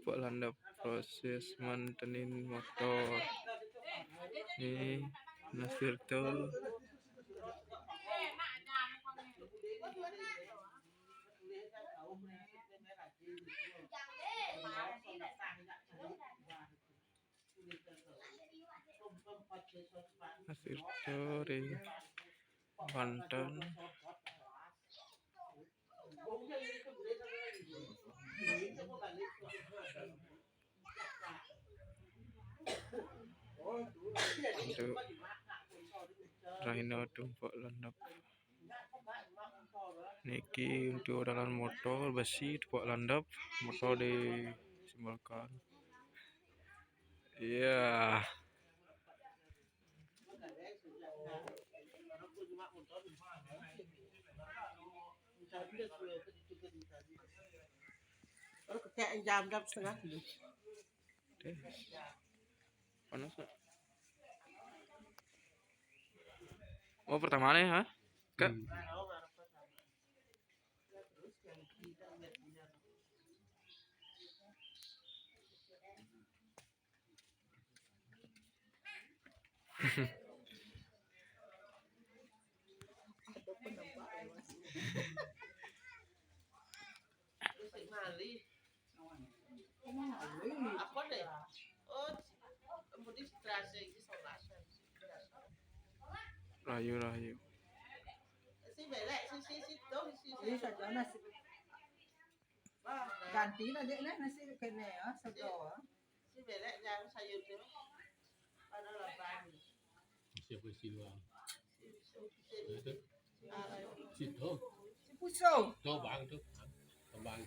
Pak Landa proses mantenin motor. Nih Nasir tuh Nasir dari Banten. Untuk Rhino tumpuk landap. Niki untuk dalam motor besi tumpuk landap, motor disimbolkan. Iya. Kalau kayak jam setengah dulu. Panas nggak? Oh pertama nih ha? Kak? Apa deh? Oh, kemudian strategi solasi. Rayu. Si belek si tuh si. Ini saja nasi. Ganti aja nasi kene ya, sedo. Si belek jangan sayur tu. Pada lapan. Siapa si doang? Si Si tu. puso. Tu bang tu. Bang.